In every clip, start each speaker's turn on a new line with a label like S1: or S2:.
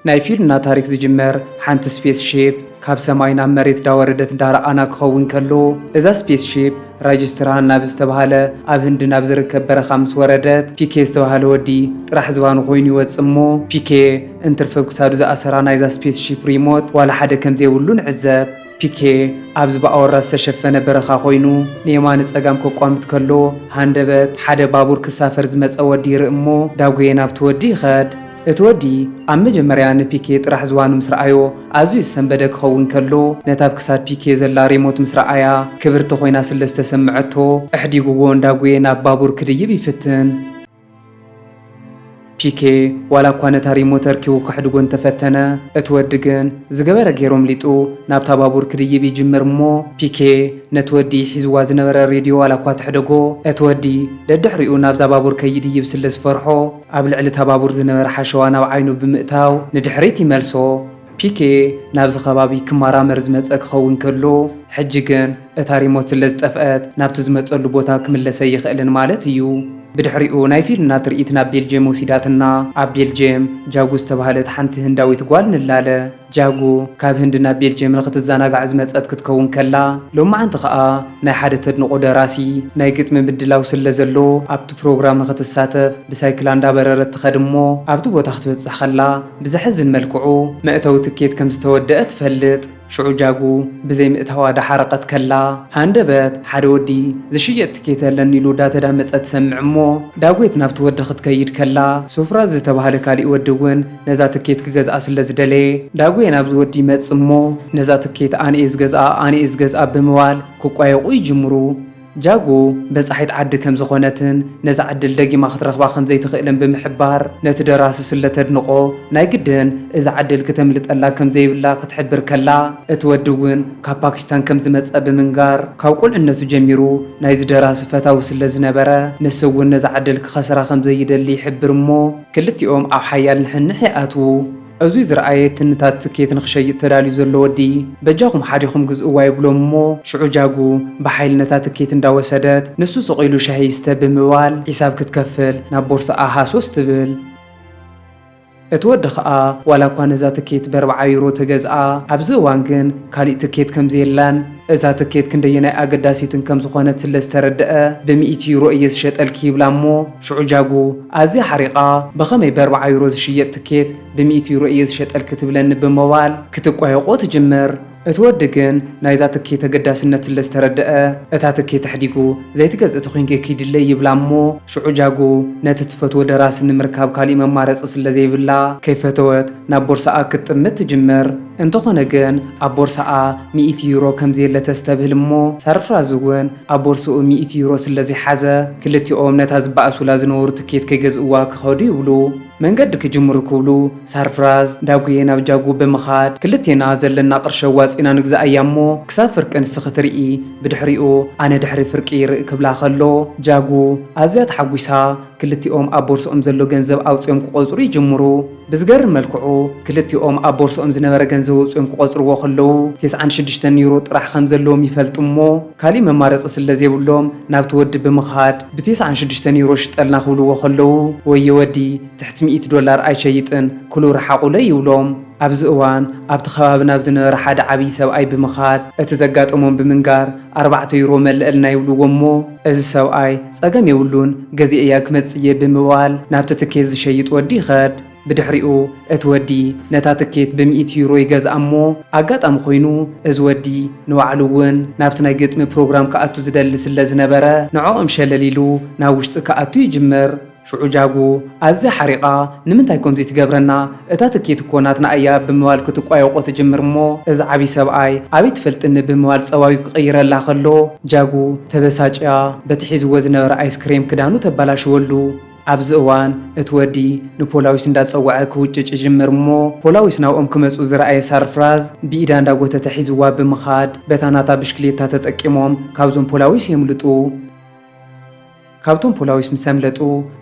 S1: ናይ ፊልምና ታሪክ ዝጅመር ሓንቲ ስፔስ ሺፕ ካብ ሰማይ ናብ መሬት ዳወረደት ዳረኣና ክኸውን ከሎ እዛ ስፔስ ሺፕ ራጅስትራን ናብ ዝተባሃለ ኣብ ህንዲ ናብ ዝርከብ በረኻ ምስ ወረደት ፒኬ ዝተባሃለ ወዲ ጥራሕ ዝባኑ ኮይኑ ይወፅእ እሞ ፒኬ እንትርፈብ ክሳዱ ዝኣሰራ ናይዛ ስፔስ ሺፕ ሪሞት ዋላ ሓደ ከምዘይብሉ ንዕዘብ። ፒኬ ኣብዚ ብኣወራ ዝተሸፈነ በረኻ ኮይኑ ንየማነ ፀጋም ከቋምት ከሎ ሃንደበት ሓደ ባቡር ክሳፈር ዝመፀ ወዲ ይርኢ እሞ ዳጉየ ናብቲ ወዲ ይኸድ። እቲ ወዲ ኣብ መጀመርያ ንፒኬ ጥራሕ ዝዋኑ ምስ ረኣዮ ኣዝዩ ዝሰንበደ ክኸውን ከሎ ነታ ኣብ ክሳድ ፒኬ ዘላ ሪሞት ምስ ረኣያ ክብርቲ ኮይና ስለ ዝተሰምዐቶ ኣሕዲጉዎ እንዳጉየ ናብ ባቡር ክድይብ ይፍትን። ፒኬ ዋላ እኳ ነታ ሪሞት ተርኪቡ ክሕድጎ እንተፈተነ እቲ ወዲ ግን ዝገበረ ገይሮም ሊጡ ናብታ ባቡር ክድይብ ይጅምር እሞ ፒኬ ነቲ ወዲ ሒዝዋ ዝነበረ ሬድዮ ዋላ እኳ ትሕደጎ እቲ ወዲ ደድሕሪኡ ናብዛ ባቡር ከይድይብ ስለ ዝፈርሖ ኣብ ልዕሊ እታ ባቡር ዝነበረ ሓሸዋ ናብ ዓይኑ ብምእታው ንድሕሪት ይመልሶ። ፒኬ ናብዚ ከባቢ ክመራመር ዝመፀ ክኸውን ከሎ ሕጂ ግን እታ ሪሞት ስለ ዝጠፍአት ናብቲ ዝመፀሉ ቦታ ክምለሰ ይኽእልን ማለት እዩ። ብድሕሪኡ ናይ ፊልምና ትርኢት ናብ ቤልጅየም ወሲዳትና ኣብ ቤልጅየም ጃጉ ዝተባሃለት ሓንቲ ህንዳዊት ጓል ንላለ። ጃጉ ካብ ህንዲ ናብ ቤልጅየም ንኽትዘናጋዕ ዝመፀት ክትከውን ከላ ሎማዓንቲ ከዓ ናይ ሓደ ተድንቆ ደራሲ ናይ ግጥሚ ምድላው ስለ ዘሎ ኣብቲ ፕሮግራም ንኽትሳተፍ ብሳይክላ እንዳበረረት ትኸድ እሞ ኣብቲ ቦታ ክትበፅሕ ከላ ብዘሕዝን መልክዑ መእተዊ ትኬት ከም ዝተወደአ ትፈልጥ። ሽዑ ጃጉ ብዘይ ምእታዋ ዳሓረቐት ከላ ሃንደበት ሓደ ወዲ ዝሽየጥ ትኬት ኣለኒ ኢሉ ዳተዳመፀ ትሰምዕ እሞ ዳጉየት ናብቲ ወዲ ክትከይድ ከላ ሱፍራዝ ዝተባሃለ ካሊእ ወዲ እውን ነዛ ትኬት ክገዝኣ ስለ ዝደለየ ዳጉየ ናብዚ ወዲ ይመፅእ እሞ ነዛ ትኬት ኣነኤ ዝገዝኣ ብምባል ክቋየቑ ይጅምሩ። ጃጉ በፃሒት ዓዲ ከም ዝኾነትን ነዛ ዕድል ደጊማ ክትረኽባ ከም ዘይትኽእልን ብምሕባር ነቲ ደራሲ ስለ ተድንቆ ናይ ግድን እዛ ዕድል ክተምልጠላ ከም ዘይብላ ክትሕብር ከላ እቲ ወዲ እውን ካብ ፓኪስታን ከም ዝመፀ ብምንጋር ካብ ቁልዕነቱ ጀሚሩ ናይዚ ደራሲ ፈታዊ ስለ ዝነበረ ንሱ እውን ነዛ ዕድል ክኸስራ ከም ዘይደሊ ይሕብር እሞ ክልቲኦም ኣብ ሓያል ንሕንሕ ይኣትዉ። እዙይ ዝረኣየ ትንታት ትኬት ንክሸይጥ ተዳልዩ ዘሎ ወዲ በጃኹም ሓዲኹም ግዝእዋ ይብሎም እሞ ሽዑ ጃጉ ብሓይሊ ነታ ትኬት እንዳወሰደት ንሱ ስቂሉ ሻሂ ይስተ ብምባል ሒሳብ ክትከፍል ናብ ቦርሳኣ ሃሶስ ትብል። እቲ ወዲ ከዓ ዋላ እኳ ነዛ ትኬት በ40 ዩሮ ተገዝኣ ኣብዚ እዋን ግን ካሊእ ትኬት ከምዘየላን እዛ ትኬት ክንደየናይ ኣገዳሲትን ከም ዝኾነት ስለ ዝተረድአ ብ100 ዩሮ እየ ዝሸጠልኪ ይብላ እሞ ሽዑ ጃጉ ኣዝያ ሓሪቓ ብኸመይ በ40 ዩሮ ዝሽየጥ ትኬት ብ100 ዩሮ እየ ዝሸጠልኪ ትብለኒ ብምባል ክትቋየቆ ትጅምር። እቲ ወዲ ግን ናይዛ ትኬት ኣገዳስነት ስለ ዝተረድአ እታ ትኬት ኣሕዲጉ ዘይትገዝእ ኮንከ ክይድለይ ይብላ እሞ ሽዑ ጃጉ ነቲ ትፈትዎ ደራሲ ንምርካብ ካሊእ መማረፂ ስለ ዘይብላ ከይፈተወት ናብ ቦርሳኣ ክትጥምት ትጅምር። እንተኾነ ግን ኣብ ቦርሳኣ 100 ዩሮ ከምዘየለ ተስተብህል እሞ ሳርፍራዝ እውን ኣብ ቦርስኡ 100 ዩሮ ስለ ዘይሓዘ ክልቲኦም ነታ ዝበኣሱላ ዝነበሩ ትኬት ከይገዝእዋ ክኸዱ ይብሉ። መንገዲ ክጅምሩ ክብሉ ሳርፍራዝ ዳጉየ ናብ ጃጉ ብምኻድ ክልቴና ዘለና ቅርሺ ዋፂና ንግዛእ እያ እሞ ክሳብ ፍርቂ ንስ ክትርኢ ብድሕሪኡ ኣነ ድሕሪ ፍርቂ ይርኢ ክብላ ከሎ ጃጉ ኣዝያ ተሓጒሳ ክልቲኦም ኣብ ቦርስኦም ዘሎ ገንዘብ ኣውፅኦም ክቆፅሩ ይጅምሩ። ብዝገርም መልክዑ ክልቲኦም ኣብ ቦርስኦም ዝነበረ ገንዘብ ኣውፅኦም ክቆፅርዎ ከለዉ 96 ዩሮ ጥራሕ ከም ዘለዎም ይፈልጡ እሞ ካሊእ መማረፂ ስለ ዘይብሎም ናብቲ ወዲ ብምኻድ ብ96 ዩሮ ሽጠልና ክብልዎ ከለዉ ወየ ወዲ ትሕቲ $100 ኣይሸይጥን ኩሉ ረሓቁለይ ይብሎም። ኣብዚ እዋን ኣብቲ ከባቢ ናብ ዝነበረ ሓደ ዓብይ ሰብኣይ ብምኻድ እቲ ዘጋጠሞም ብምንጋር 4 ዩሮ መልአልና ይብልዎ እሞ እዚ ሰብኣይ ፀገም የብሉን ገዚአያ ክመፅየ ብምባል ናብቲ ትኬት ዝሸይጥ ወዲ ይኸድ። ብድሕሪኡ እቲ ወዲ ነታ ትኬት ብ100 ዩሮ ይገዝኣ እሞ ኣጋጣሚ ኮይኑ እዚ ወዲ ንባዕሉ እውን ናብቲ ናይ ግጥሚ ፕሮግራም ክኣቱ ዝደሊ ስለ ዝነበረ ንዕኦም ሸለሊሉ ናብ ውሽጢ ክኣቱ ይጅምር። ሽዑ ጃጉ ኣዝያ ሓሪቓ ንምንታይ ከምዚ ትገብረና እታ ትኬት እኮ ናትና እያ ብምባል ክትቋየቆ ትጅምር እሞ እዚ ዓብይ ሰብኣይ ኣበይ ትፈልጥኒ ብምባል ፀባዩ ክቕይረላ ከሎ ጃጉ ተበሳጭያ በቲ ሒዝዎ ዝነበረ ኣይስክሬም ክዳኑ ተበላሽወሉ። ኣብዚ እዋን እቲ ወዲ ንፖላዊስ እንዳፀወዐ ክውጭጭ ይጅምር እሞ ፖላዊስ ናብኦም ክመፁ ዝረኣየ ሳርፍራዝ ብኢዳ እንዳጎተተ ሒዝዋ ብምኻድ በታ ናታ ብሽክሌታ ተጠቂሞም ካብዞም ፖላዊስ የምልጡ። ካብቶም ፖላዊስ ምሰምለጡ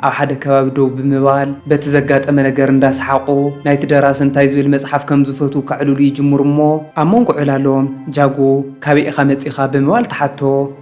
S1: ኣብ ሓደ ከባቢ ደው ብምባል በቲ ዘጋጠመ ነገር እንዳስሓቁ ናይቲ ደራሲ እንታይ ዝብል መጽሓፍ ከም ዝፈቱ ካዕልሉ ይጅምሩ እሞ ኣብ መንጎ ዕላሎም ጃጎ ካበይ ኢኻ መጺኻ ብምባል ተሓቶ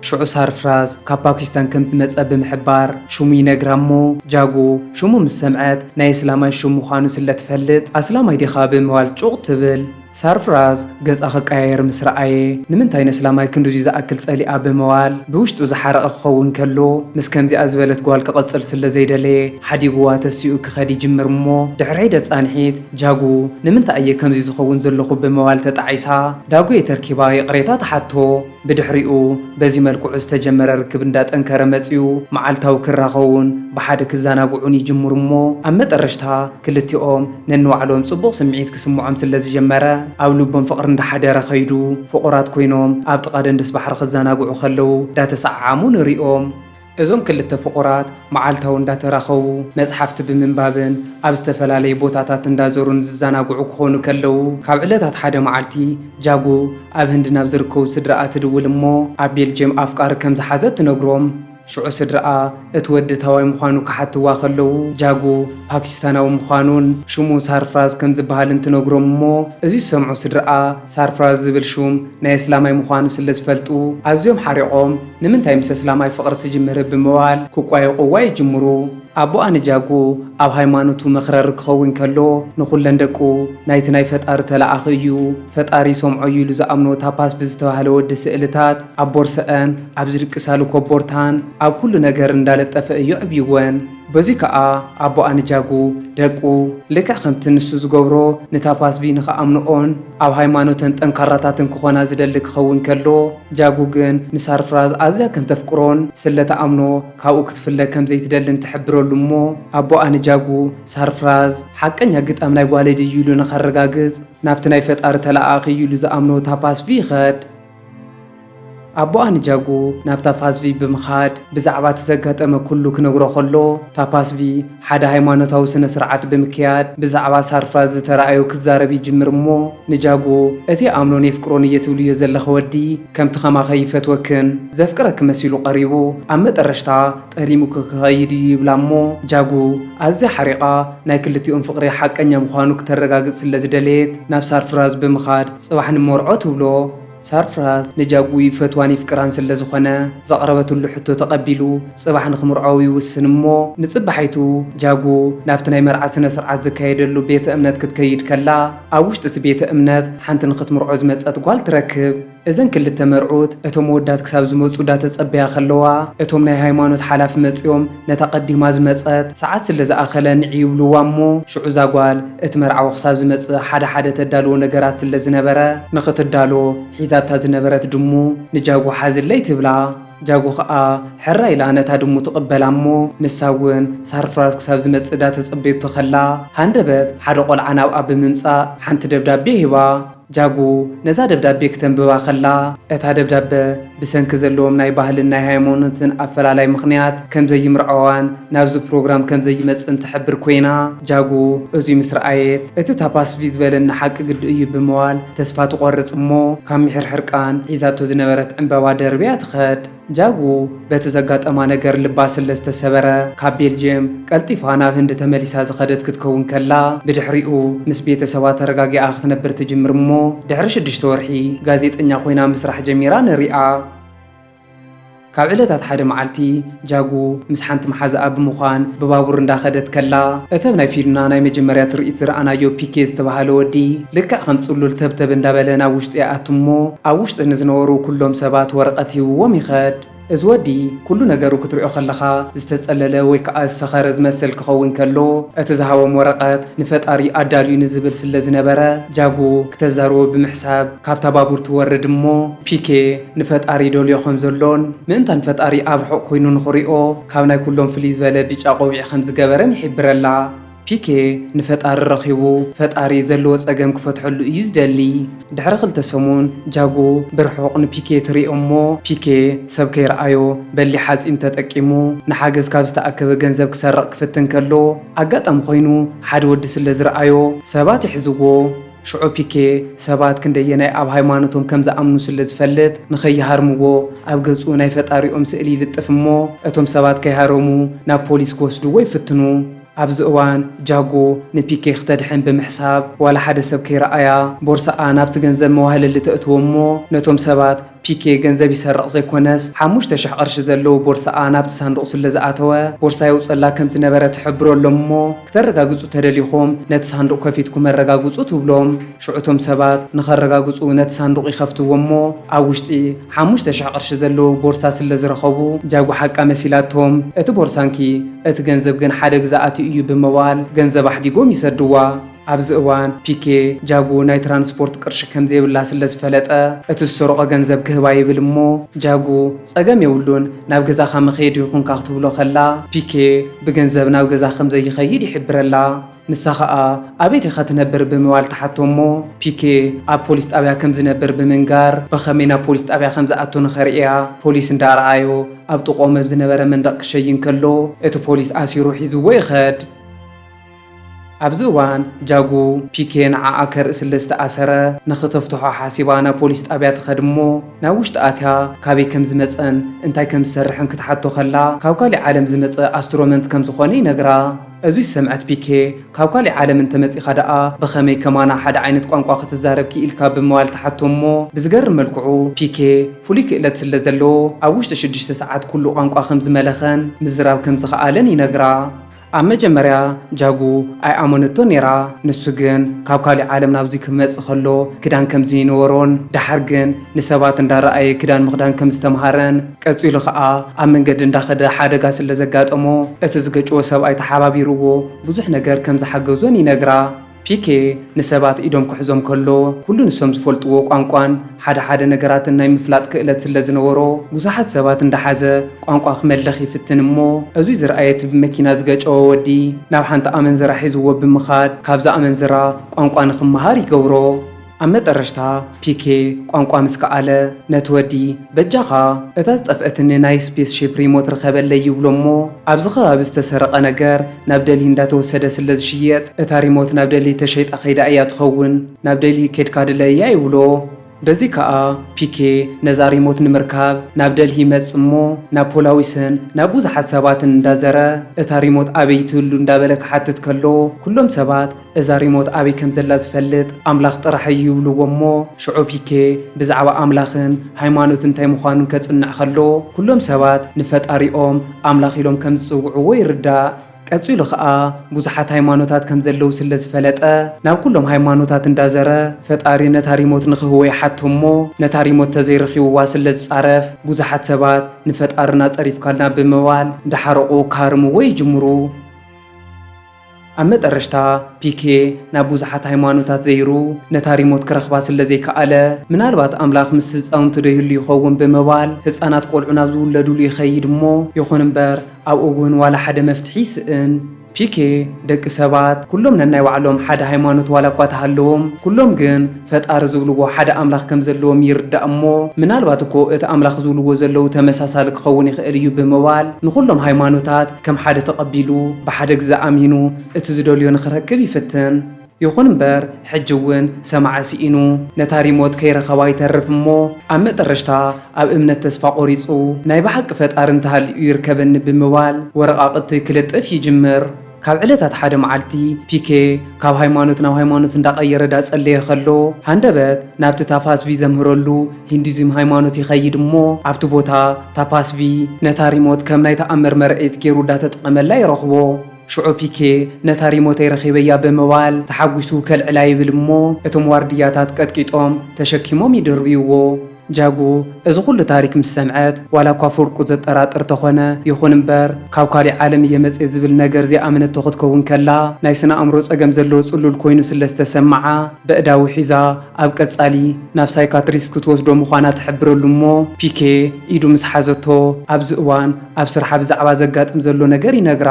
S1: ሽዑ ሳርፍራዝ ካብ ፓኪስታን ከም ዝመጸ ብምሕባር ሽሙ ይነግራ እሞ ጃጎ ሽሙ ምስ ሰምዐት ናይ እስላማይ ሽሙ ምዃኑ ስለትፈልጥ ኣስላማይ ዲኻ ብምባል ጩቕ ትብል ሳርፍራዝ ገጻ ኸቀያየር ምስ ረኣየ ንምንታይ ንእስላማይ ክንዱዚ ዝኣክል ጸሊኣ ብምባል ብውሽጡ ዝሓረቐ ክኸውን ከሎ ምስ ከምዚኣ ዝበለት ጓል ክቐጽል ስለ ዘይደለየ ሓዲጉዋ ተሲኡ ክኸድ ይጅምር እሞ ድሕሪ ሒደት ጻንሒት ጃጉ ንምንታይ እየ ከምዚ ዝኸውን ዘለኹ ብምባል ተጣዒሳ ዳጉ የተርኪባ የቕሬታ ተሓቶ ብድሕሪኡ በዚ መልክዑ ዝተጀመረ ርክብ እንዳጠንከረ መጺኡ መዓልታዊ ክራኸውን ብሓደ ክዘናግዑን ይጅምሩ እሞ ኣብ መጠረሽታ ክልቲኦም ነንባዕሎም ጽቡቕ ስምዒት ክስምዖም ስለ ዝጀመረ ኣብ ልቦም ፍቕሪ እንዳሓደረ ኸይዱ ፍቑራት ኮይኖም ኣብ ጥቓ ደንደስ ባሕሪ ክዘናግዑ ከለዉ እንዳተሰዓዓሙ ንሪኦም እዞም ክልተ ፍቑራት መዓልታዊ እንዳተራኸቡ መጽሓፍቲ ብምንባብን ኣብ ዝተፈላለየ ቦታታት እንዳዞሩን ዝዘናግዑ ክኾኑ ከለዉ ካብ ዕለታት ሓደ መዓልቲ ጃጉ ኣብ ህንዲ ናብ ዝርከቡ ስድራኣ ትድውል እሞ ኣብ ቤልጅየም ኣፍቃሪ ከም ዝሓዘት ትነግሮም ሽዑ ስድራኣ እቲ ወዲ ታዋይ ምዃኑ ክሓትዋ ከለዉ ጃጉ ፓኪስታናዊ ምዃኑን ሽሙ ሳርፍራዝ ከም ዝበሃልን ትነግሮም እሞ እዚ ዝሰምዑ ስድራኣ ሳርፍራዝ ዝብል ሹም ናይ እስላማይ ምዃኑ ስለ ዝፈልጡ ኣዝዮም ሓሪቖም ንምንታይ ምስ እስላማይ ፍቕሪ ትጅምር ብምባል ክቋየቑዋ ይጅምሩ ኣቦ ኣነጃጉ ኣብ ሃይማኖቱ መኽረሪ ክኸውን ከሎ ንኹለን ደቁ ናይቲ ናይ ፈጣሪ ተላኣኺ እዩ ፈጣሪ ሰምዖ ኢሉ ዝኣምኖ ታፓስ ብዝተባሃለ ወዲ ስእልታት ኣብ ቦርሰአን ኣብ ዝድቅሳሉ ኮቦርታን ኣብ ኩሉ ነገር እንዳለጠፈ እዩ ዕብይወን በዚ ከዓ ኣቦ ኣነጃጉ ደቁ ልክዕ ከምቲ ንሱ ዝገብሮ ንታፓስቢ ንኸኣምንኦን ኣብ ሃይማኖተን ጠንካራታትን ክኾና ዝደሊ ክኸውን ከሎ ጃጉ ግን ንሳርፍራዝ ኣዝያ ከም ተፍቅሮን ስለተኣምኖ ካብኡ ክትፍለ ከም ዘይትደልን ትሕብረሉ እሞ ኣቦ ኣነጃጉ ሳርፍራዝ ሓቀኛ ግጣም ናይ ጓለዲ እዩ ኢሉ ንኸረጋግጽ ናብቲ ናይ ፈጣሪ ተላኣኺ ኢሉ ዝኣምኖ ታፓስቢ ይኸድ ኣቦ ኣነጃጉ ናብ ታፓስቪ ብምኻድ ብዛዕባ ተዘጋጠመ ኩሉ ክነግሮ ከሎ ታፓስቪ ሓደ ሃይማኖታዊ ስነ ስርዓት ብምክያድ ብዛዕባ ሳርፍራዝ ዝተረኣዮ ክዛረብ ይጅምር እሞ ንጃጉ እቲ ኣምኖን የፍቅሮን እየ ትብልዮ ዘለኸ ወዲ ከምቲ ኸማኸ ይፈትወክን ዘፍቅረክ መሲሉ ቀሪቡ ኣብ መጠረሽታ ጠሪሙ ክኸይድ እዩ ይብላ እሞ ጃጉ ኣዝያ ሓሪቓ ናይ ክልቲኦም ፍቕሪ ሓቀኛ ምዃኑ ክተረጋግጽ ስለ ዝደለየት ናብ ሳርፍራዝ ብምኻድ ጽባሕ ንመርዖ ትብሎ ሳርፍራዝ ንጃጉ ይፈትዋን ይፍቅራን ስለ ዝኾነ ዘቕረበትሉ ሕቶ ተቐቢሉ ጽባሕ ንኽምርዖው ይውስን እሞ ንጽባሐይቱ ጃጉ ናብቲ ናይ መርዓ ስነ ስርዓት ዝካየደሉ ቤተ እምነት ክትከይድ ከላ ኣብ ውሽጢ እቲ ቤተ እምነት ሓንቲ ንኽትምርዖ ዝመጸት ጓል ትረክብ እዘን ክልተ መርዑት እቶም ወዳት ክሳብ ዝመጹ ዳተጸበያ ከለዋ እቶም ናይ ሃይማኖት ሓላፊ መጺኦም ነታ ቀዲማ ዝመጸት ሰዓት ስለ ዝኣኸለ ንዕ ይብልዋ እሞ ሽዑ ዛ ጓል እቲ መርዓዊ ክሳብ ዝመጽእ ሓደ ተዳልዎ ነገራት ስለ ዝነበረ ንኽትዳሎ ሒዛታ ዝነበረት ድሙ ንጃጉ ሓዝለይ ትብላ ጃጉ ከዓ ሕራ ኢላ ነታ ድሙ ትቕበላ እሞ ንሳውን ሳርፍራዝ ክሳብ ዝመጽእ ዳተጸበየቱ ከላ ሃንደበት ሓደ ቆልዓ ናብኣ ብምምጻእ ሓንቲ ደብዳቤ ሂባ ጃጉ ነዛ ደብዳቤ ክተንብባ ከላ እታ ደብዳቤ ብሰንኪ ዘለዎም ናይ ባህልን ናይ ሃይማኖትን ኣፈላላይ ምኽንያት ከም ዘይምርዐዋን ናብዚ ፕሮግራም ከም ዘይመጽእን ትሕብር ኮይና ጃጉ እዙይ ምስ ረኣየት እቲ ታፓስቪ ዝበለና ሓቂ ግዲ እዩ ብምባል ተስፋ ትቖርጽ እሞ ካብ ምሕርሕርቃን ሒዛቶ ዝነበረት ዕምበባ ደርብያ ትኸድ ጃጉ በቲ ዘጋጠማ ነገር ልባ ስለ ዝተሰበረ ካብ ቤልጅየም ቀልጢፋ ናብ ህንዲ ተመሊሳ ዝኸደት ክትከውን ከላ ብድሕሪኡ ምስ ቤተሰባ ተረጋጊኣ ክትነብር ትጅምር እሞ ድሕሪ 6 ወርሒ ጋዜጠኛ ኮይና ምስራሕ ጀሚራ ንሪኣ ካብ ዕለታት ሓደ መዓልቲ ጃጉ ምስ ሓንቲ መሓዛኣ ብምዃን ብባቡር እንዳኸደት ከላ እተብ ናይ ፊልምና ናይ መጀመርያ ትርኢት ዝረኣናዮ ፒኬ ዝተባሃለ ወዲ ልክዕ ከም ጽሉል ተብተብ እንዳበለ ናብ ውሽጢ ይኣቱ እሞ ኣብ ውሽጢ ንዝነበሩ ኩሎም ሰባት ወረቐት ሂብዎም ይኸድ እዚ ወዲ ኩሉ ነገሩ ክትሪኦ ከለኻ ዝተጸለለ ወይ ከዓ ዝሰኸረ ዝመስል ክኸውን ከሎ እቲ ዝሃቦም ወረቐት ንፈጣሪ ኣዳልዩ ንዝብል ስለ ዝነበረ ጃጉ ክተዛርቦ ብምሕሳብ ካብታ ባቡር ትወርድ እሞ ፒኬ ንፈጣሪ ደልዮ ከም ዘሎን ምእንታን ፈጣሪ ኣብ ርሑቕ ኮይኑ ንኽሪኦ ካብ ናይ ኩሎም ፍልይ ዝበለ ቢጫ ቆቢዕ ከም ዝገበረን ይሕብረላ ፒኬ ንፈጣሪ ረኺቡ ፈጣሪ ዘለዎ ጸገም ክፈትሐሉ እዩ ዝደሊ ድሕሪ 2 ሰሙን ጃጉ ብርሑቕ ንፒኬ ትሪኦ እሞ ፒኬ ሰብ ከይረኣዮ በሊ ሓፂን ተጠቂሙ ንሓገዝ ካብ ዝተኣከበ ገንዘብ ክሰርቕ ክፍትን ከሎ ኣጋጣሚ ኮይኑ ሓደ ወዲ ስለ ዝረኣዮ ሰባት ይሕዝዎ ሽዑ ፒኬ ሰባት ክንደየናይ ኣብ ሃይማኖቶም ከም ዝኣምኑ ስለ ዝፈልጥ ንኸይሃርምዎ ኣብ ገጹ ናይ ፈጣሪኦም ስእሊ ይልጥፍ እሞ እቶም ሰባት ከይሃረሙ ናብ ፖሊስ ክወስድዎ ይፍትኑ። ኣብዚ እዋን ጃጎ ንፒኬ ክተድሕን ብምሕሳብ ዋላ ሓደ ሰብ ከይረኣያ ቦርሳኣ ናብቲ ገንዘብ መዋህለሊ ተእትዎ እሞ ነቶም ሰባት ፒኬ ገንዘብ ይሰርቕ ዘይኮነስ 5,000 ቅርሺ ዘለዎ ቦርሳኣ ናብቲ ሳንዱቕ ስለ ዝኣተወ ቦርሳ የውፅላ ከም ዝነበረ ትሕብረሎም እሞ ክተረጋግፁ ተደሊኹም ነቲ ሳንዱቕ ከፊትኩም መረጋግፁ ትብሎም። ሽዑቶም ሰባት ንኸረጋግፁ ነቲ ሳንዱቕ ይኸፍትዎ እሞ ኣብ ውሽጢ 5,000 ቅርሺ ዘለዎ ቦርሳ ስለ ዝረኸቡ ጃጎ ሓቃ መሲላቶም እቲ ቦርሳንኪ እቲ ገንዘብ ግን ሓደ ግዛኣት እዩ ብምባል ገንዘብ ኣሕዲጎም ይሰድዋ። ኣብዚ እዋን ፒኬ ጃጎ ናይ ትራንስፖርት ቅርሺ ከም ዘይብላ ስለ ዝፈለጠ እቲ ዝሰረቐ ገንዘብ ክህባ ይብል እሞ ጃጎ ፀገም የብሉን ናብ ገዛኻ መኸይድ ይኹንካ ክትብሎ ከላ ፒኬ ብገንዘብ ናብ ገዛ ከም ዘይኸይድ ይሕብረላ። ንሳ ኸኣ ኣበይ ዲኻ ትነብር ብምባል ተሓቶ እሞ ፒኬ ኣብ ፖሊስ ጣብያ ከም ዝነብር ብምንጋር ብኸመይ ናብ ፖሊስ ጣብያ ከም ዝኣቶ ንኸርእያ ፖሊስ እንዳረኣዮ ኣብ ጥቖም ኣብ ዝነበረ መንደቕ ክሸይን ከሎ እቲ ፖሊስ ኣሲሩ ሒዝዎ ይኸድ። ኣብዚ እዋን ጃጎ ፒኬ ንዓኣ ከርኢ ስለ ዝተኣሰረ ንኽተፍትሖ ሓሲባ ናብ ፖሊስ ጣብያ ትኸድ እሞ ናብ ውሽጢ ኣትያ ካበይ ከም ዝመፀን እንታይ ከም ዝሰርሕን ክትሓቶ ከላ ካብ ካሊእ ዓለም ዝመፀ ኣስትሮመንት ከም ዝኾነ ይነግራ። እዙይ ሰምዐት ፒኬ ካብ ካሊእ ዓለም እንተመፂኻ ደኣ ብኸመይ ከማና ሓደ ዓይነት ቋንቋ ክትዛረብ ክኢልካ ብምባል ተሓቶ እሞ ብዝገርም መልክዑ ፒኬ ፍሉይ ክእለት ስለ ዘለዎ ኣብ ውሽጢ 6 ሰዓት ኩሉ ቋንቋ ከም ዝመለኸን ምዝራብ ከም ዝኸኣለን ይነግራ። ኣብ መጀመርያ ጃጎ ኣይኣመነቶ ነይራ። ንሱ ግን ካብ ካሊእ ዓለም ናብዚ ክመፅእ ከሎ ክዳን ከም ዝነበሮን ድሓር ግን ንሰባት እንዳረኣየ ክዳን ምኽዳን ከም ዝተምሃረን ቀፂሉ ከዓ ኣብ መንገዲ እንዳኸደ ሓደጋ ስለ ዘጋጠሞ እቲ ዝገጭዎ ሰብኣይ ተሓባቢርዎ ብዙሕ ነገር ከም ዝሓገዞን ይነግራ። ፒኬ ንሰባት ኢዶም ክሕዞም ከሎ ኩሉ ንሶም ዝፈልጥዎ ቋንቋን ሓደ ነገራትን ናይ ምፍላጥ ክእለት ስለ ዝነበሮ ብዙሓት ሰባት እንዳሓዘ ቋንቋ ክመለኽ ይፍትን እሞ እዙይ ዝረኣየት ብመኪና ዝገጨዎ ወዲ ናብ ሓንቲ ኣመንዝራ ሒዝዎ ብምኻድ ካብዛ ኣመንዝራ ቋንቋ ንኽመሃር ይገብሮ። ኣብ መጠረሽታ ፒኬ ቋንቋ ምስ ከኣለ ነቲ ወዲ በጃኻ እታ ዝጠፍአትኒ ናይ ስፔስ ሺፕ ሪሞት ረኸበለይ ይብሎ እሞ ኣብዚ ከባቢ ዝተሰረቐ ነገር ናብ ደልሂ እንዳተወሰደ ስለ ዝሽየጥ እታ ሪሞት ናብ ደልሂ ተሸይጣ ከይዳ እያ ትኸውን ናብ ደልሂ ከድካ ድለያ ይብሎ። በዚ ከዓ ፒኬ ነዛ ሪሞት ንምርካብ ናብ ደልሂ ይመጽ እሞ ናብ ፖላዊስን ናብ ብዙሓት ሰባትን እንዳዘረ እታ ሪሞት ኣበይ ትህሉ እንዳበለ ክሓትት ከሎ ኩሎም ሰባት እዛ ሪሞት ኣበይ ከም ዘላ ዝፈልጥ ኣምላኽ ጥራሕ እዩ ይብልዎ እሞ ሽዑ ፒኬ ብዛዕባ ኣምላኽን ሃይማኖት እንታይ ምዃኑን ከጽንዕ ከሎ ኩሎም ሰባት ንፈጣሪኦም ኣምላኽ ኢሎም ከም ዝጽውዕዎ ይርዳእ። ቀፂሉ ከዓ ብዙሓት ሃይማኖታት ከም ዘለው ስለ ዝፈለጠ ናብ ኩሎም ሃይማኖታት እንዳዘረ ፈጣሪ ነታ ሪሞት ንኽህቦ ይሓቶ እሞ ነታ ሪሞት ተዘይረኺብዋ ስለ ዝፃረፍ ብዙሓት ሰባት ንፈጣሪና ፀሪፍካልና ብምባል እንዳሓረቑ ካርምዎ ይጅምሩ። ኣብ መጠረሽታ ፒኬ ናብ ብዙሓት ሃይማኖታት ዘይሩ ነታ ሪሞት ክረኽባ ስለ ዘይከኣለ ምናልባት ኣምላኽ ምስ ህፃውንቲ ዶ ይህሉ ይኸውን ብምባል ህፃናት ቆልዑ ናብ ዝውለድሉ ይኸይድ እሞ ይኹን እምበር ኣብኡ እውን ዋላ ሓደ መፍትሒ ይስእን። ፒኬ ደቂ ሰባት ኩሎም ነናይ ባዕሎም ሓደ ሃይማኖት ዋላ እኳ ተሃለዎም ኩሎም ግን ፈጣሪ ዝብልዎ ሓደ ኣምላኽ ከም ዘለዎም ይርዳእ እሞ ምናልባት እኮ እቲ ኣምላኽ ዝብልዎ ዘለው ተመሳሳሊ ክኸውን ይኽእል እዩ ብምባል ንኩሎም ሃይማኖታት ከም ሓደ ተቐቢሉ ብሓደ ግዜ ኣሚኑ እቲ ዝደልዮ ንኽረክብ ይፍትን። ይኹን እምበር ሕጂ እውን ሰማዓ ሲኢኑ ነታ ሪሞት ከይረኸባ ይተርፍ እሞ ኣብ መጠረሽታ ኣብ እምነት ተስፋ ቆሪፁ ናይ ብሓቂ ፈጣሪ እንተሃልዩ ይርከበኒ ብምባል ወረቓቕቲ ክልጥፍ ይጅምር። ካብ ዕለታት ሓደ መዓልቲ ፒኬ ካብ ሃይማኖት ናብ ሃይማኖት እንዳቀየረ ዳጸለየ ከሎ ሃንደበት ናብቲ ታፓስቪ ዘምህረሉ ሂንዱዝም ሃይማኖት ይኸይድ እሞ ኣብቲ ቦታ ታፓስቪ ነታ ሪሞት ከም ናይ ተኣምር መርኤት ገይሩ እንዳተጠቐመላ ይረኽቦ። ሽዑ ፒኬ ነታ ሪሞት ይረኺበያ ብምባል ተሓጒሱ ከልዕላ ይብል እሞ እቶም ዋርድያታት ቀጥቂጦም ተሸኪሞም ይድርብይዎ። ጃጎ እዚ ኩሉ ታሪክ ምስ ሰምዐት ዋላ እኳ ፍርቁ ዘጠራጥር ተኾነ ይኹን እምበር ካብ ካሊእ ዓለም እየመፀ ዝብል ነገር ዘይኣመነቶ ክትከውን ከላ ናይ ስነ ኣእምሮ ፀገም ዘለዎ ፅሉል ኮይኑ ስለ ዝተሰምዓ ብእዳዊ ሒዛ ኣብ ቀጻሊ ናብ ሳይካትሪስት ክትወስዶ ምዃና ትሕብረሉ እሞ ፒኬ ኢዱ ምስ ሓዘቶ ኣብዚ እዋን ኣብ ስርሓ ብዛዕባ ዘጋጥም ዘሎ ነገር ይነግራ።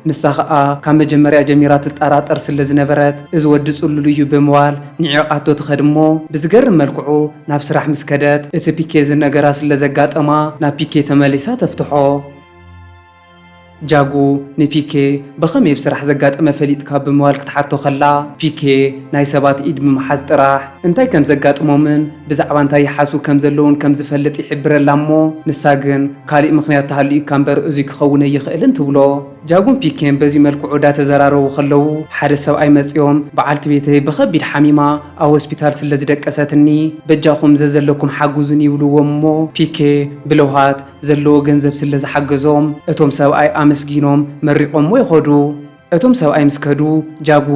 S1: ንሳ ከዓ ካብ መጀመርያ ጀሚራ ትጠራጠር ስለ ዝነበረት እዚ ወዲ ፅሉል እዩ ብምባል ንዕቃቶ ትኸድ እሞ ብዝገርም መልክዑ ናብ ስራሕ ምስ ከደት እቲ ፒኬ ዝነገራ ስለ ዘጋጠማ ናብ ፒኬ ተመሊሳ ተፍትሖ። ጃጉ ንፒኬ ብኸመይ ብስራሕ ዘጋጠመ ፈሊጥካ ብምባል ክትሓቶ ኸላ ፒኬ ናይ ሰባት ኢድ ብምሓዝ ጥራሕ እንታይ ከም ዘጋጥሞምን ብዛዕባ እንታይ ይሓሱ ከም ዘለውን ከም ዝፈልጥ ይሕብረላ እሞ ንሳ ግን ካሊእ ምኽንያት ተሃልዩካ እምበር እዙይ ክኸውን ኣይኽእልን ትብሎ። ጃጉን ፒኬን በዚ መልክዑ ዳተዘራረቡ ኸለዉ ሓደ ሰብኣይ መፂኦም በዓልቲ ቤተይ ብኸቢድ ሓሚማ ኣብ ሆስፒታል ስለ ዝደቀሰትኒ በጃኹም ዘዘለኩም ሓጉዙን ይብልዎም እሞ ፒኬ ብልውሃት ዘለዎ ገንዘብ ስለ ዝሓገዞም እቶም ሰብኣይ ኣመስጊኖም መሪቖምዎ ይኸዱ። እቶም ሰብኣይ ምስ ከዱ ጃጉ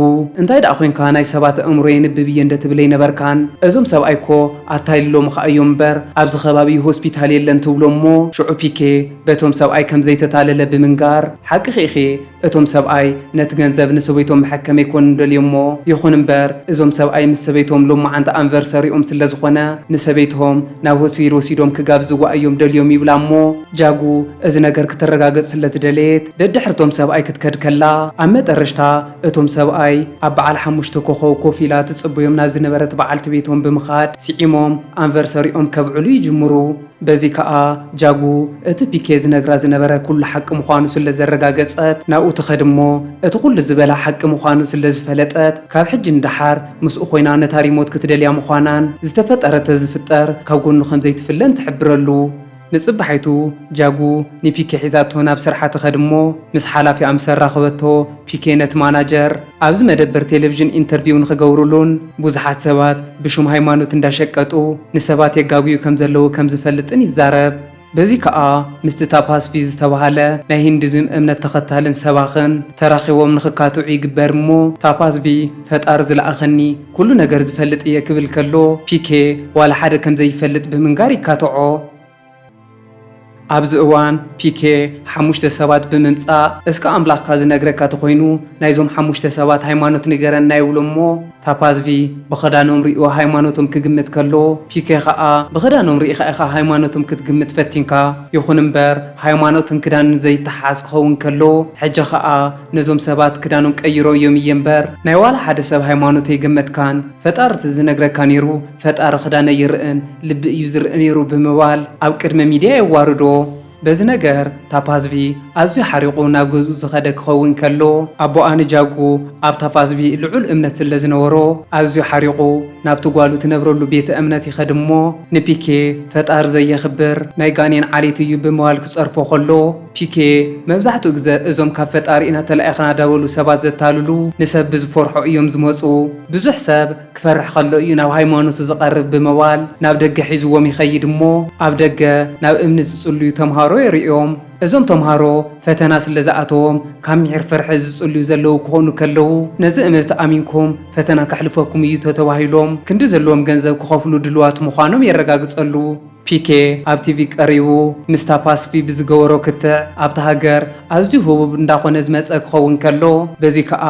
S1: እንታይ ደኣ ኮንካ ናይ ሰባት ኣእምሮ የንብብ እየ እንደትብለይ ነበርካን እዞም ሰብኣይ ኮ ኣታይሎም ኸእዮም እምበር ኣብዚ ከባቢ ሆስፒታል የለን ትብሎ እሞ ሽዑ ፒኬ በቶም ሰብኣይ ከም ዘይተታለለ ብምንጋር ሓቂ ኺኢኺ እቶም ሰብኣይ ነቲ ገንዘብ ንሰበይቶም መሐከመ ይኮን ደልዮሞ ይኹን እምበር እዞም ሰብኣይ ምስ ሰበይቶም ሎማዓንቲ ኣንቨርሰሪኦም ስለ ዝኾነ ንሰበይቶም ናብ ሆቴል ወሲዶም ክጋብዝዋ እዮም ደልዮም ይብላ እሞ ጃጉ እዚ ነገር ክትረጋገፅ ስለ ዝደለየት ደድሕርቶም ሰብኣይ ክትከድ ከላ ኣብ መጠረሽታ እቶም ሰብኣይ ኣብ በዓል 5 ኮኸብ ኮፍ ኢላ ትጽበዮም ናብ ዝነበረት በዓልቲ ቤቶም ብምኻድ ሲዒሞም ኣንቨርሰሪኦም ከብዕሉ ይጅምሩ። በዚ ከዓ ጃጉ እቲ ፒኬ ዝነግራ ዝነበረ ኩሉ ሓቂ ምዃኑ ስለ ዘረጋገጸት ናብኡ ትኸድ እሞ እቲ ኩሉ ዝበላ ሓቂ ምዃኑ ስለ ዝፈለጠት ካብ ሕጂ እንዳሓር ምስኡ ኮይና ነታ ሪሞት ክትደልያ ምዃናን ዝተፈጠረ ዝፍጠር ካብ ጎኑ ከም ዘይትፍለን ትሕብረሉ። ንጽባሒቱ ጃጉ ንፒኬ ሒዛቶ ናብ ስርሓ ትኸድ እሞ ምስ ሓላፊ ኣምሰራ ኸበቶ ፒኬ ነቲ ማናጀር ኣብዚ መደበር ቴሌቪዥን ኢንተርቪው ንኽገብሩሉን ብዙሓት ሰባት ብሹም ሃይማኖት እንዳሸቀጡ ንሰባት የጋጉዩ ከም ዘለዉ ከም ዝፈልጥን ይዛረብ። በዚ ከዓ ምስቲ ታፓስቪ ዝተባሃለ ናይ ሂንዱዝም እምነት ተኸታልን ሰባኽን ተራኺቦም ንኽካትዑ ይግበር እሞ ታፓስቪ ፈጣሪ ዝለኣኸኒ ኩሉ ነገር ዝፈልጥ እየ ክብል ከሎ ፒኬ ዋላ ሓደ ከም ዘይፈልጥ ብምንጋር ይካትዖ። ኣብዚ እዋን ፒኬ 5 ሰባት ብምምጻእ እስከ ኣምላኽካ ዝነግረካ ተኾይኑ ናይዞም 5 ሰባት ሃይማኖት ንገረና ይብሎ እሞ ታፓስቪ ብኽዳኖም ሪእዮ ሃይማኖቶም ክግምት ከሎ ፒኬ ከዓ ብኽዳኖም ሪኢኻ ኢኻ ሃይማኖቶም ክትግምት ፈቲንካ ይኹን እምበር ሃይማኖትን ክዳንን ዘይተሓዝ ክኸውን ከሎ ሕጂ ከዓ ነዞም ሰባት ክዳኖም ቀይሮ እዮም እየ እምበር ናይ ዋላ ሓደ ሰብ ሃይማኖት ይግመትካን ፈጣሪ ዝነግረካ ነይሩ ፈጣሪ ክዳነ ይርእን ልቢ እዩ ዝርኢ ነይሩ ብምባል ኣብ ቅድመ ሚድያ የዋርዶ። በዚ ነገር ታፓስቪ ኣዝዩ ሓሪቑ ናብ ገዝኡ ዝኸደ ክኸውን ከሎ ኣቦኣኒ ጃጉ ኣብ ታፓስቪ ልዑል እምነት ስለ ዝነበሮ ኣዝዩ ሓሪቑ ናብቲ ጓሉ ትነብረሉ ቤተ እምነት ይኸድ እሞ ንፒኬ ፈጣሪ ዘየኽብር ናይ ጋኔን ዓሌት እዩ ብምባል ክጸርፎ ከሎ ፒኬ መብዛሕትኡ ግዜ እዞም ካብ ፈጣሪ ኢና ተላኢኽና ዳበሉ ሰባት ዘታልሉ ንሰብ ብዝፈርሖ እዮም ዝመፁ ብዙሕ ሰብ ክፈርሕ ከሎ እዩ ናብ ሃይማኖቱ ዝቐርብ ብምባል ናብ ደገ ሒዝዎም ይኸይድ እሞ ኣብ ደገ ናብ እምኒ ዝጽልዩ ተምሃሮ የርእዮም። እዞም ተምሃሮ ፈተና ስለ ዝኣተዎም ካብ ምሕር ፍርሒ ዝጽልዩ ዘለዉ ክኾኑ ከለዉ ነዚ እምነት ኣሚንኩም ፈተና ካሕልፈኩም እዩ ተባሂሎም ክንዲ ዘለዎም ገንዘብ ክኸፍሉ ድልዋት ምዃኖም የረጋግጸሉ። ፒኬ ኣብ ቲቪ ቀሪቡ ምስ ታፓስቪ ብዝገበሮ ክትዕ ኣብቲ ሃገር ኣዝዩ ህቡብ እንዳኾነ ዝመፀ ክኸውን ከሎ በዚ ከዓ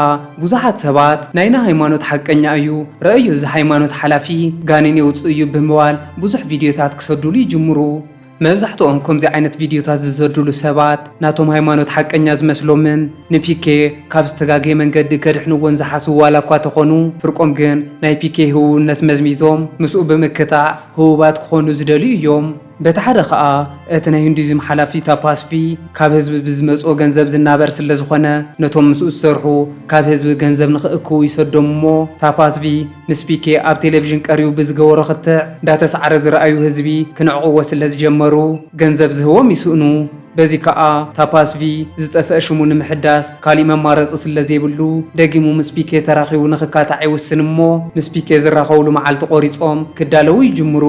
S1: ብዙሓት ሰባት ናይና ሃይማኖት ሓቀኛ እዩ ረአዩ እዚ ሃይማኖት ሓላፊ ጋኔን የውፅእ እዩ ብምባል ብዙሕ ቪድዮታት ክሰድሉ ይጅምሩ። መብዛሕትኦም ከምዚ ዓይነት ቪድዮታት ዝሰድሉ ሰባት ናቶም ሃይማኖት ሓቀኛ ዝመስሎምን ንፒኬ ካብ ዝተጋገየ መንገዲ ከድሕንዎን ዝሓስቡ ዋላ እኳ ተኾኑ ፍርቆም ግን ናይ ፒኬ ህውነት መዝሚዞም ምስኡ ብምክታዕ ህቡባት ክኾኑ ዝደልዩ እዮም። በቲ ሓደ ከዓ እቲ ናይ ሂንዱዝም ሓላፊ ታፓስቪ ካብ ህዝቢ ብዝመፅኦ ገንዘብ ዝናበር ስለ ዝኾነ ነቶም ምስኡ ዝሰርሑ ካብ ህዝቢ ገንዘብ ንኽእክቡ ይሰዶም እሞ ታፓስቪ ምስ ፒኬ ኣብ ቴሌቪዥን ቀሪቡ ብዝገበሮ ክትዕ እንዳተሰዓረ ዝረኣዩ ህዝቢ ክንዕቕዎ ስለ ዝጀመሩ ገንዘብ ዝህቦም ይስእኑ። በዚ ከዓ ታፓስቪ ዝጠፍአ ሽሙ ንምሕዳስ ካሊእ መማረፂ ስለ ዘይብሉ ደጊሙ ምስ ፒኬ ተራኺቡ ንኽካታዕ ይውስን እሞ ምስ ፒኬ ዝራኸብሉ መዓልቲ ቆሪፆም ክዳለዉ ይጅምሩ።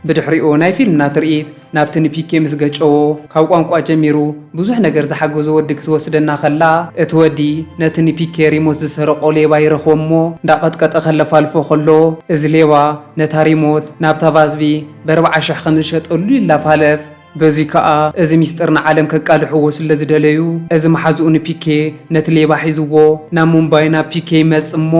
S1: ብድሕሪኡ ናይ ፊልምና ትርኢት ናብቲ ንፒኬ ምስ ገጨዎ ካብ ቋንቋ ጀሚሩ ብዙሕ ነገር ዝሓገዞ ወዲ ክትወስደና ኸላ እቲ ወዲ ነቲ ንፒኬ ሪሞት ዝሰረቆ ሌባ ይረኽቦ እሞ እንዳቐጥቀጠ ኸለፋልፎ ከሎ እዚ ሌባ ነታ ሪሞት ናብ ታፓስቪ ብ40,000 ከም ዝሸጠሉ ይላፋለፍ። በዚ ከዓ እዚ ሚስጥር ንዓለም ከቃልሕዎ ስለ ዝደለዩ እዚ መሓዝኡ ንፒኬ ነቲ ሌባ ሒዝዎ ናብ ሙምባይ ናብ ፒኬ ይመጽእ እሞ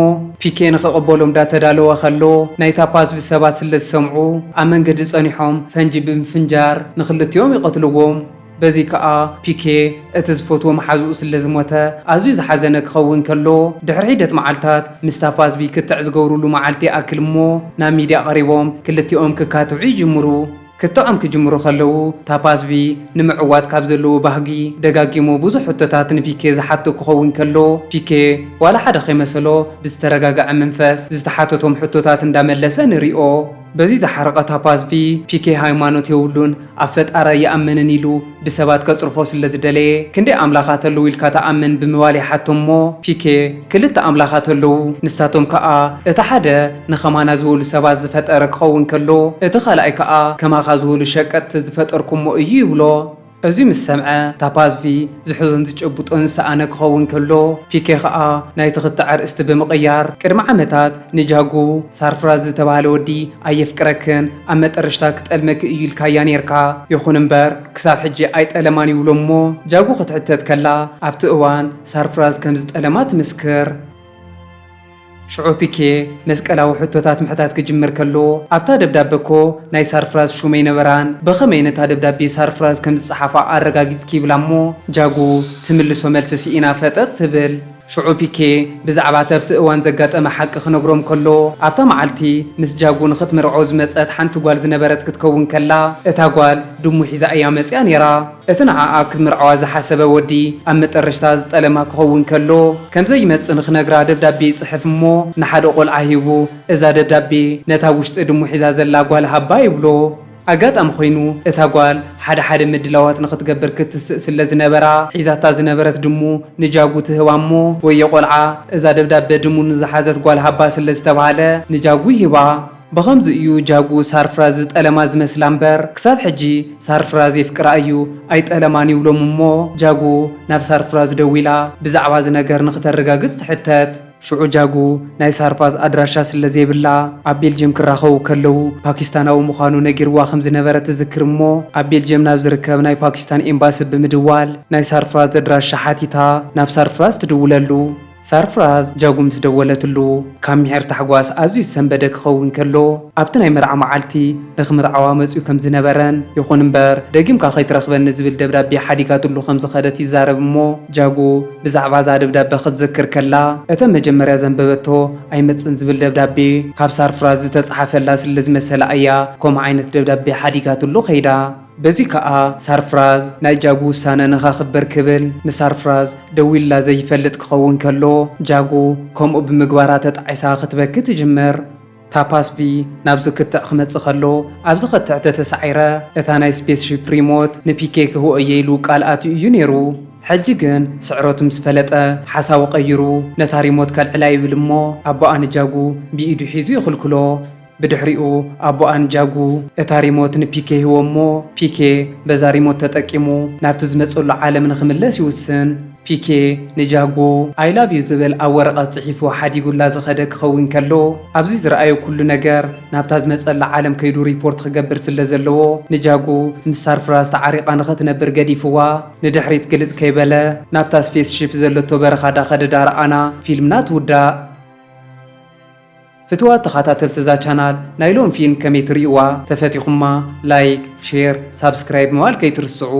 S1: ፒኬ ንኽቕበሎም እንዳተዳለወ ከሎ ናይ ታፓስቪ ሰባት ስለ ዝሰምዑ ኣብ መንገዲ ጸኒሖም ፈንጂ ብምፍንጃር ንኽልቲኦም ይቐትልዎም። በዚ ከዓ ፒኬ እቲ ዝፈትዎ መሓዝኡ ስለ ዝሞተ ኣዝዩ ዝሓዘነ ክኸውን ከሎ ድሕሪ ሒደት መዓልታት ምስ ታፓስቪ ክትዕ ዝገብሩሉ መዓልቲ ኣክል እሞ ናብ ሚድያ ቀሪቦም ክልቲኦም ክካትዑ ይጅምሩ። ክተዖም ክጅምሩ ከለዉ ታፓስቪ ንምዕዋት ካብ ዘለዎ ባህጊ ደጋጊሙ ብዙሕ ሕቶታት ንፒኬ ዝሓቱ ክኸውን ከሎ ፒኬ ዋላ ሓደ ኸይመሰሎ ብዝተረጋግዐ መንፈስ ዝተሓተቶም ሕቶታት እንዳመለሰ ንሪኦ። በዚ ዝሓረቐ ታፓስቪ ፒኬ ሃይማኖት የብሉን ኣብ ፈጣረ ይኣምንን ኢሉ ብሰባት ከፅርፎ ስለ ዝደለየ ክንደይ ኣምላኻት ኣለዉ ኢልካ ተኣምን ብምባል ይሓቶ እሞ ፒኬ ክልተ ኣምላኻት ኣለዉ ንሳቶም ከዓ እቲ ሓደ ንኸማና ዝበሉ ሰባት ዝፈጠረ ክኸውን ከሎ እቲ ካልኣይ ከዓ ከማኻ ዝበሉ ሸቀጥቲ ዝፈጠርኩሞ እዩ ይብሎ። እዚ ምስ ሰምዐ ታፓስቪ ዝሕዞን ዝጨብጦን ዝሰኣነ ክኸውን ከሎ ፒኬ ከዓ ናይ ትኽቲ ኣርእስቲ ብምቕያር ቅድሚ ዓመታት ንጃጉ ሳርፍራዝ ዝተባሃለ ወዲ ኣየፍቅረክን ኣብ መጠረሽታ ክጠልመክ እዩ ኢልካያ ነርካ ይኹን እምበር ክሳብ ሕጂ ኣይጠለማን ይብሎ እሞ ጃጉ ክትሕተት ከላ ኣብቲ እዋን ሳርፍራዝ ከም ዝጠለማ ትምስክር። ሽዑ ፒኬ መስቀላዊ ሕቶታት ምሕታት ክጅምር ከሎ ኣብታ ደብዳቤኮ ናይ ሳርፍራዝ ሹመይ ነበራን ብኸመይ ነታ ደብዳቤ ሳርፍራዝ ከም ዝፀሓፋ ኣረጋጊፅኪ ይብላ እሞ ጃጉ ትምልሶ መልሲ ሲኢና ፈጠጥ ትብል። ሽዑ ፒኬ ብዛዕባ ተብቲ እዋን ዘጋጠመ ሓቂ ክነግሮም ከሎ ኣብታ መዓልቲ ምስ ጃጉ ንኽትምርዖ ዝመፀት ሓንቲ ጓል ዝነበረት ክትከውን ከላ እታ ጓል ድሙ ሒዛ እያ መፅያ ነይራ። እቲ ንዓኣ ክትምርዓዋ ዝሓሰበ ወዲ ኣብ መጠረሽታ ዝጠለማ ክኸውን ከሎ ከምዘይመፅእ ንኽነግራ ደብዳቤ ይፅሕፍ እሞ ንሓደ ቆልዓ ሂቡ እዛ ደብዳቤ ነታ ውሽጢ ድሙ ሒዛ ዘላ ጓል ሃባ ይብሎ። ኣጋጣሚ ኮይኑ እታ ጓል ሓደ ምድላዋት ንኽትገብር ክትስእ ስለ ዝነበራ ሒዛታ ዝነበረት ድሙ ንጃጉ ትህባ እሞ ወየ ቆልዓ እዛ ደብዳቤ ድሙ ንዝሓዘት ጓል ሃባ ስለ ዝተባሃለ ንጃጉ ይሂባ። ብኸምዚ እዩ ጃጉ ሳርፍራዝ ዝጠለማ ዝመስላ እምበር ክሳብ ሕጂ ሳርፍራዝ የፍቅራ እዩ ኣይጠለማን ይብሎም እሞ ጃጉ ናብ ሳርፍራዝ ደው ኢላ ብዛዕባ ዝነገር ንኽተረጋግፅ ትሕተት። ሽዑ ጃጉ ናይ ሳርፍራዝ ኣድራሻ ስለ ዘይብላ ኣብ ቤልጅየም ክራኸቡ ከለዉ ፓኪስታናዊ ምዃኑ ነጊርዋ ከም ዝነበረ ትዝክር እሞ ኣብ ቤልጅየም ናብ ዝርከብ ናይ ፓኪስታን ኤምባሲ ብምድዋል ናይ ሳርፍራዝ ኣድራሻ ሓቲታ ናብ ሳርፍራዝ ትድውለሉ። ሳርፍራዝ ጃጉ ምስ ደወለትሉ ካብ ምሕር ታሕጓስ ኣዝዩ ዝሰንበደ ክኸውን ከሎ ኣብቲ ናይ መርዓ መዓልቲ ንኽምርዓዋ መፅኡ ከም ዝነበረን ይኹን እምበር ደጊምካ ከይትረኽበኒ ዝብል ደብዳቤ ሓዲጋትሉ ከም ዝኸደት ይዛረብ እሞ ጃጉ ብዛዕባ እዛ ደብዳቤ ክትዝክር ከላ እተን መጀመርያ ዘንበበቶ ኣይመፅን ዝብል ደብዳቤ ካብ ሳርፍራዝ ዝተፀሓፈላ ስለ ዝመሰላ እያ ከምኡ ዓይነት ደብዳቤ ሓዲጋትሉ ኸይዳ። በዚ ከዓ ሳርፍራዝ ናይ ጃጉ ውሳነ ንኸኽበር ክብል ንሳርፍራዝ ደው ኢላ ዘይፈልጥ ክኸውን ከሎ ጃጉ ከምኡ ብምግባራ ተጣዒሳ ክትበኪ ትጅምር። ታፓስቪ ናብዚ ክትዕ ክመፅእ ከሎ ኣብዚ ክትዕ ተተሳዒረ እታ ናይ ስፔስሺፕ ሪሞት ንፒኬ ክህቦ እየ ኢሉ ቃል ኣትዩ እዩ ነይሩ። ሕጂ ግን ስዕሮቱ ምስ ፈለጠ ሓሳቡ ቀይሩ ነታ ሪሞት ከልዕላ ይብል እሞ ኣቦኣ ንጃጉ ብኢዱ ሒዙ ይኽልክሎ። ብድሕሪኡ ኣቦኣ ንጃጉ እታ ሪሞት ንፒኬ ሂቦ እሞ ፒኬ በዛ ሪሞት ተጠቂሙ ናብቲ ዝመፀሉ ዓለም ንኽምለስ ይውስን። ፒኬ ንጃጉ ኣይ ላቭ ዩ ዝብል ኣብ ወረቐት ፅሒፉ ሓዲጉላ ዝኸደ ክኸውን ከሎ ኣብዚ ዝረኣዮ ኩሉ ነገር ናብታ ዝመፀላ ዓለም ከይዱ ሪፖርት ክገብር ስለ ዘለዎ ንጃጉ ምስ ሳርፍራዝ ተዓሪቓ ንኽትነብር ገዲፍዋ ንድሕሪት ግልፅ ከይበለ ናብታ ስፔስሺፕ ዘለቶ በረኻ ዳኸደዳ ረኣና ፊልምና ትውዳእ። ፍትዋት ተኸታተልቲ እዛ ቻናል ናይ ሎም ፊልም ከመይ ትርእይዋ ተፈቲኹማ ላይክ ሼር ሳብስክራይብ ምባል ከይትርስዑ።